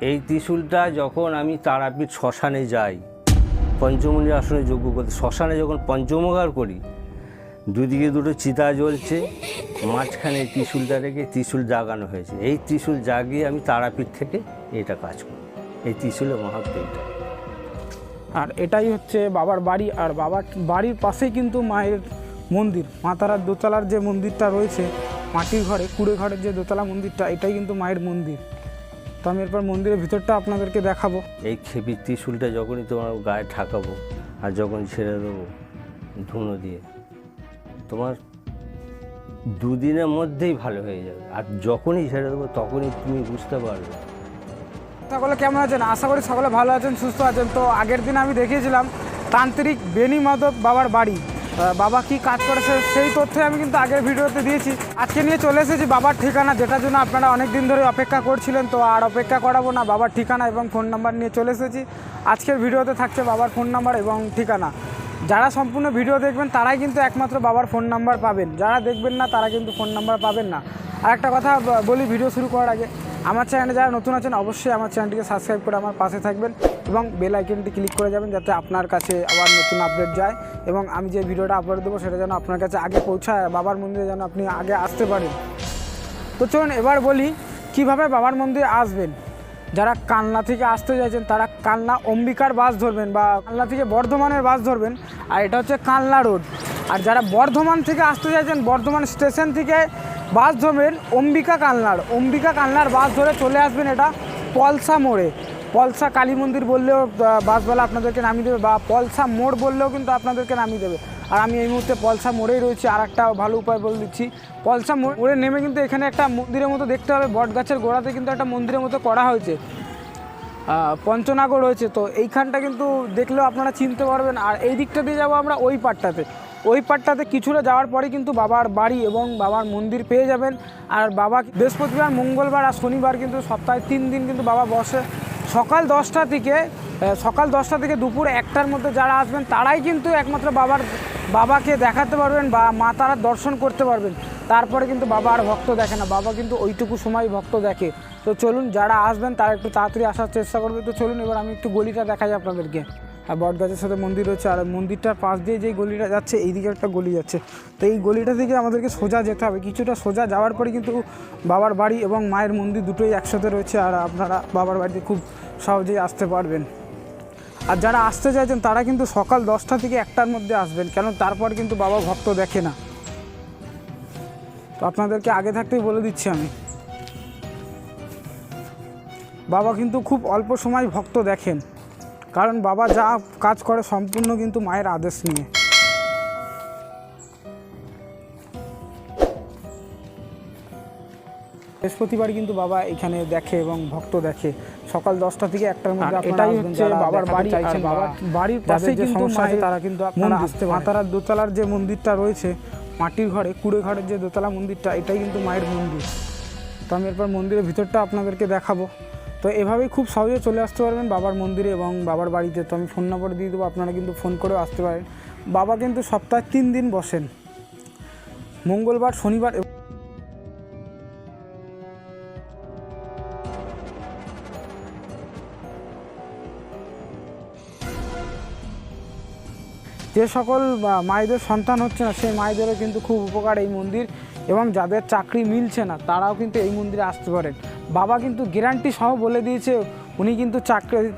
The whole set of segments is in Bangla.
এই ত্রিশূলটা যখন আমি তারাপীঠ শ্মশানে যাই, পঞ্চমুনি আসনে যজ্ঞ করতে, শ্মশানে যখন পঞ্চমোগার করি, দুদিকে দুটো চিতা জ্বলছে, মাঝখানে ত্রিশূলটা রেখে ত্রিশূল জাগানো হয়েছে। এই ত্রিশূল জাগিয়ে আমি তারাপীঠ থেকে এটা কাজ করি। এই ত্রিশূলের মাহাত্ম্য এটা। আর এটাই হচ্ছে বাবার বাড়ি, আর বাবার বাড়ির পাশেই কিন্তু মায়ের মন্দির। মা তারার দোতলার যে মন্দিরটা রয়েছে, মাটির ঘরে কুড়ে ঘরের যে দোতলা মন্দিরটা, এটাই কিন্তু মায়ের মন্দির। তো আমি এরপর মন্দিরের ভিতরটা আপনাদেরকে দেখাবো। এই খেপির ত্রিশূলটা যখনই তোমার গায়ে ঠাকাবো আর যখন ছেড়ে দেবো ধুনো দিয়ে, তোমার দুদিনের মধ্যেই ভালো হয়ে যাবে। আর যখনই ছেড়ে দেবো তখনই তুমি বুঝতে পারবে। সকলে কেমন আছেন? আশা করি সকলে ভালো আছেন, সুস্থ আছেন। তো আগের দিন আমি দেখিয়েছিলাম তান্ত্রিক বেনি মাধব বাবার বাড়ি, বাবা কি কাজ করেছে সেই তথ্য আমি কিন্তু আগের ভিডিওতে দিয়েছি। আজকে নিয়ে চলে এসেছি বাবার ঠিকানা, যেটার জন্য আপনারা অনেক দিন ধরে অপেক্ষা করছিলেন। তো আর অপেক্ষা করাবো না, বাবার ঠিকানা এবং ফোন নাম্বার নিয়ে চলে এসেছি। আজকের ভিডিওতে থাকছে বাবার ফোন নাম্বার এবং ঠিকানা। যারা সম্পূর্ণ ভিডিও দেখবেন তারাই কিন্তু একমাত্র বাবার ফোন নাম্বার পাবেন, যারা দেখবেন না তারা কিন্তু ফোন নাম্বার পাবেন না। আর একটা কথা বলি ভিডিও শুরু করার আগে, আমার চ্যানেলে যারা নতুন আছেন অবশ্যই আমার চ্যানেলটিকে সাবস্ক্রাইব করে আমার পাশে থাকবেন এবং বেল আইকনটি ক্লিক করে যাবেন, যাতে আপনার কাছে আবার নতুন আপডেট যায় এবং আমি যে ভিডিওটা আপলোড দেবো সেটা যেন আপনার কাছে আগে পৌঁছায়, বাবার মন্দিরে যেন আপনি আগে আসতে পারেন। তো চলুন এবার বলি কিভাবে বাবার মন্দিরে আসবেন। যারা কালনা থেকে আসতে চাইছেন তারা কালনা অম্বিকার বাস ধরবেন বা কালনা থেকে বর্ধমানের বাস ধরবেন, আর এটা হচ্ছে কালনা রোড। আর যারা বর্ধমান থেকে আসতে চাইছেন বর্ধমান স্টেশন থেকে বাস ধরবেন অম্বিকা কালনার বাস ধরে চলে আসবেন এটা পলসা মোড়ে। পলসা কালী মন্দির বললেও বাসওয়ালা আপনাদেরকে নামিয়ে দেবে, বা পলসা মোড় বললেও কিন্তু আপনাদেরকে নামিয়ে দেবে। আর আমি এই মুহূর্তে পলসা মোড়েই রয়েছি। আর একটা ভালো উপায় বলে দিচ্ছি, পলসা মোড়ে নেমে কিন্তু এখানে একটা মন্দিরের মতো দেখতে হবে, বট গাছের গোড়াতে কিন্তু একটা মন্দিরের মতো করা হয়েছে, পঞ্চনাগর রয়েছে। তো এইখানটা কিন্তু দেখলেও আপনারা চিনতে পারবেন। আর এই দিকটা দিয়ে যাবো আমরা ওই পাটটাতে কিছুটা যাওয়ার পরে কিন্তু বাবার বাড়ি এবং বাবার মন্দির পেয়ে যাবেন। আর বাবা বৃহস্পতিবার, মঙ্গলবার আর শনিবার কিন্তু সপ্তাহে 3 দিন কিন্তু বাবা বসে। সকাল 10টা থেকে দুপুর 1টার মধ্যে যারা আসবেন তারাই কিন্তু একমাত্র বাবাকে দেখাতে পারবেন বা মা তারার দর্শন করতে পারবেন। তারপরে কিন্তু বাবা আর ভক্ত দেখে না, বাবা কিন্তু ওইটুকু সময় ভক্ত দেখে। তো চলুন যারা আসবেন তারা একটু তাড়াতাড়ি আসার চেষ্টা করবে। তো চলুন এবার আমি একটু গলিটা দেখাই আপনাদেরকে। আর বট গাছের সাথে মন্দির রয়েছে, আর মন্দিরটার পাশ দিয়ে যেই গলিটা যাচ্ছে এইদিকে একটা গলি যাচ্ছে। তো এই গলিটা থেকে আমাদেরকে সোজা যেতে হবে, কিছুটা সোজা যাওয়ার পরে কিন্তু বাবার বাড়ি এবং মায়ের মন্দির দুটোই একসাথে রয়েছে। আর আপনারা বাবার বাড়িতে খুব সহজেই আসতে পারবেন। আর যারা আসতে চাইছেন তারা কিন্তু সকাল 10টা থেকে 1টার মধ্যে আসবেন, কেন তারপর কিন্তু বাবা ভক্ত দেখে না। তো আপনাদেরকে আগে থাকতেই বলে দিচ্ছি আমি, বাবা কিন্তু খুব অল্প সময় ভক্ত দেখেন, কারণ বাবা যা কাজ করে সম্পূর্ণ কিন্তু মায়ের আদেশ নিয়ে। বৃহস্পতিবার কিন্তু বাবা এখানে দেখে এবং ভক্ত দেখে সকাল 10টা থেকে 1টার মধ্যে। এটাই হচ্ছে বাবার বাড়ি, আর বাবার বাড়ির পাশে কিন্তু তারা কিন্তু আপনারা আসতে পারেন। মা তারার দোতলার যে মন্দিরটা রয়েছে, মাটির ঘরে কুড়ে ঘরের যে দোতলা মন্দিরটা, এটাই কিন্তু মায়ের মন্দির। তো আমি এরপর মন্দিরের ভিতরটা আপনাদেরকে দেখাবো। তো এভাবেই খুব সহজে চলে আসতে পারবেন বাবার মন্দিরে এবং বাবার বাড়িতে। তো আমি ফোন নাম্বার দিয়ে দেবো, আপনারা কিন্তু ফোন করেও আসতে পারেন। বাবা কিন্তু সপ্তাহে 3 দিন বসেন, মঙ্গলবার, শনিবার। যে সকল মায়েদের সন্তান হচ্ছে না সেই মায়েদেরও কিন্তু খুব উপকার এই মন্দির, এবং যাদের চাকরি মিলছে না তারাও কিন্তু এই মন্দিরে আসতে পারেন। বাবা কিন্তু গ্যারান্টি সহ বলে দিয়েছে উনি কিন্তু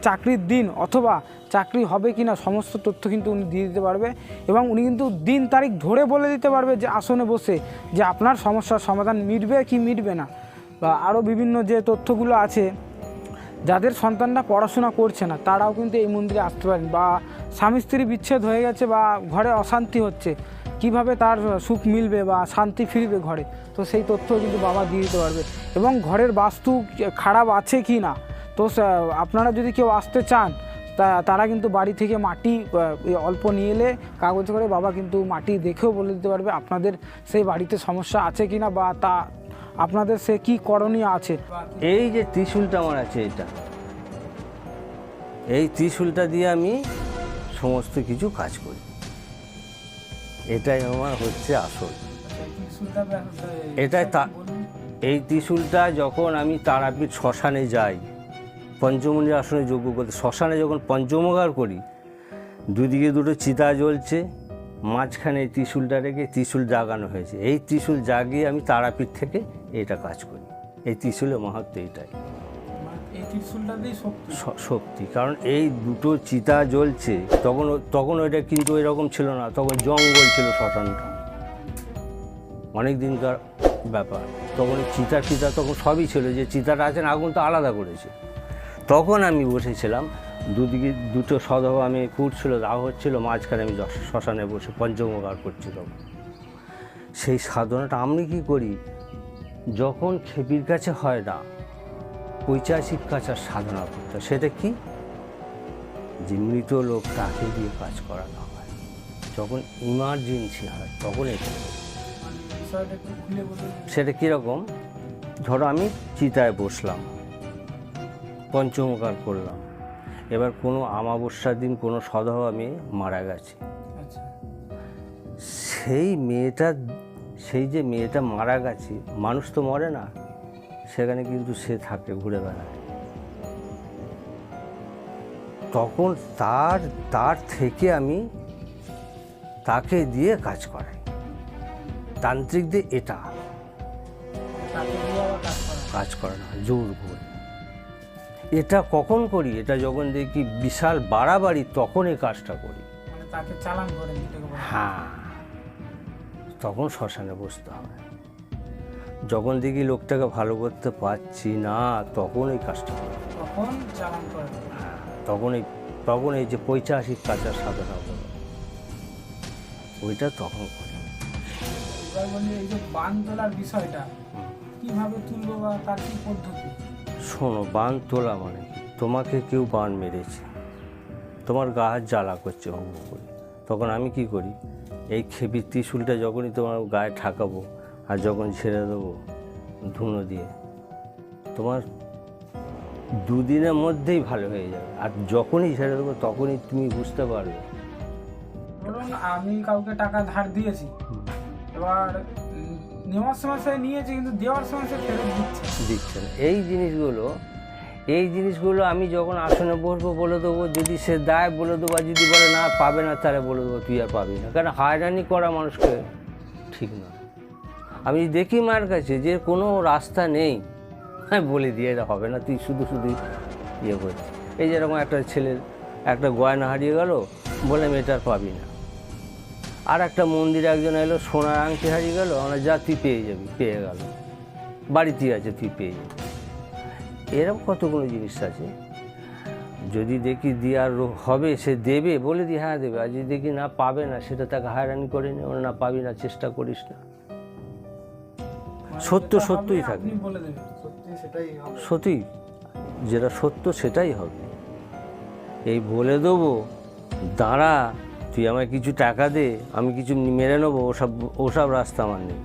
চাকরির দিন অথবা চাকরি হবে কি না সমস্ত তথ্য কিন্তু উনি দিয়ে দিতে পারবে, এবং উনি কিন্তু দিন তারিখ ধরে বলে দিতে পারবে যে আসনে বসে যে আপনার সমস্যার সমাধান মিটবে কি মিটবে না। বা আরও বিভিন্ন যে তথ্যগুলো আছে, যাদের সন্তানরা পড়াশোনা করছে না তারাও কিন্তু এই মন্দিরে আসতে পারেন, বা স্বামী স্ত্রী বিচ্ছেদ হয়ে গেছে বা ঘরে অশান্তি হচ্ছে, কিভাবে তার সুখ মিলবে বা শান্তি ফিরবে ঘরে, তো সেই তথ্য কিন্তু বাবা দিয়ে দিতে পারবে। এবং ঘরের বাস্তু খারাপ আছে কি না, তো আপনারা যদি কেউ আসতে চান তারা কিন্তু বাড়ি থেকে মাটি অল্প নিয়ে এলে কাগজ করে বাবা কিন্তু মাটি দেখেও বলে দিতে পারবে আপনাদের সেই বাড়িতে সমস্যা আছে কি না, বা তা আপনাদের সে কি করণীয় আছে। এই যে ত্রিশূলটা আমার আছে, এই ত্রিশূলটা দিয়ে আমি সমস্ত কিছু কাজ করি, এটাই আমার হচ্ছে আসল। এই ত্রিশূলটা যখন আমি তারাপীঠ শ্মশানে যাই, পঞ্চমুনির আসনে যজ্ঞ করতে শ্মশানে যখন পঞ্চমোগার করি, দুদিকে দুটো চিতা জ্বলছে, মাঝখানে এই ত্রিশূলটা রেখে ত্রিশূল জাগানো হয়েছে। এই ত্রিশূল জাগিয়ে আমি তারাপীঠ থেকে এটা কাজ করি। এই ত্রিশূলের মাহাত্ম্য এইটাই, এই ত্রিশূলটাতেই শক্তি। শক্তি। কারণ এই দুটো চিতা জ্বলছে, তখন ওইটা কিন্তু এরকম ছিল না, তখন জঙ্গল ছিল শ্মশানটা, অনেক দিনকার ব্যাপার। তখন চিতা ফিতা তখন সবই ছিল, যে চিতাটা আছেন আগুন তো আলাদা করেছে। তখন আমি বসেছিলাম, দুদিকে দুটো সদহ আমি পুড়ছিল, দাহ হচ্ছিল, মাঝখানে আমি শ্মশানে বসে পঞ্চমোগার করছি। তখন সেই সাধনাটা আমি কী করি, যখন খেপির কাছে হয় না, ঐতিহাসিক কাছার সাধনা করতে হয়। সেটা কি, যে মৃত লোক তাকে দিয়ে কাজ করানো হয়, যখন ইমার্জেন্সি হয় তখন এটা। সেটা কীরকম, ধরো আমি চিতায় বসলাম, পঞ্চমোগার করলাম, এবার কোনো অমাবস্যার দিন কোনো সদহ আমি মারা গেছে, সেই যে মেয়েটা মারা গেছে, মানুষ তো মরে না, সেখানে কিন্তু সে থাকে, ঘুরে বেড়ায়। তখন তার থেকে আমি তাকে দিয়ে কাজ করাই, তান্ত্রিকদের এটা কাজ করানো হয় জোর করে। এটা কখন করি, এটা যখন দেখি বিশাল বাড়াবাড়ি, তখন এই কাজটা করি। হ্যাঁ, তখন শ্মশানে বসতে হবে। যখন দেখি লোকটাকে ভালো করতে পারছি না, তখন এই কাজটা করি। হ্যাঁ, তখন এই যে পৈশাচিক কাজের সাধনা করো, ওইটা তখন করি। এই যে বান তোলার বিষয়টা কিভাবে তুলবো বা তার কি পদ্ধতি? শোনো, বান তোলা মানে কি, তোমাকে কেউ বান মেরেছে, তোমার গা হাত জ্বালা করছে ভঙ্গ করে, তখন আমি কি করি, এই খেপির ত্রিশূলটা যখনই তোমার গায়ে ঠাকাবো আর যখন ছেড়ে দেবো ধুনো দিয়ে, তোমার দুদিনের মধ্যেই ভালো হয়ে যাবে। আর যখনই ছেড়ে দেবো তখনই তুমি বুঝতে পারবে। ধরুন আমি কাউকে টাকা ধার দিয়েছি, এবার নেওয়ার সময় সে নিয়েছে, কিন্তু দেওয়ার সময় সে ফেরত দিচ্ছে না। এই জিনিসগুলো আমি যখন আসনে বসবো বলে দেবো, যদি সে দেয় বলে দেবো, আর যদি বলে না পাবে না, তাহলে বলে দেবো তুই আর পাবি না। কারণ হয়রানি করা মানুষকে ঠিক নয়। আমি দেখি মায়ের কাছে যে কোনো রাস্তা নেই, হ্যাঁ বলে দিয়ে এটা হবে না, তুই শুধু ইয়ে করছিস। এই যেরকম একটা ছেলের একটা গয়না হারিয়ে গেল, বললাম এটা আর পাবি না। আর একটা মন্দিরে একজন এলো, সোনার আংটি হারিয়ে গেল, আমরা যা তুই পেয়ে যাবি, পেয়ে গেল, বাড়িতেই আছে তুই পেয়ে যাবি। এরকম কতগুলো জিনিস আছে, যদি দেখি দেওয়ার হবে সে দেবে, বলে দিই হ্যাঁ দেবে। আর যদি দেখি না পাবে না, সেটা তাকে হয়রানি করে নি, না পাবি না, চেষ্টা করিস না। সত্যই থাকে, সত্যি যেটা সত্য সেটাই হবে। এই বলে দেবো দাঁড়া, তুই আমায় কিছু টাকা দে, আমি কিছু মেরে নেবো, ওসব রাস্তা আমার নেই।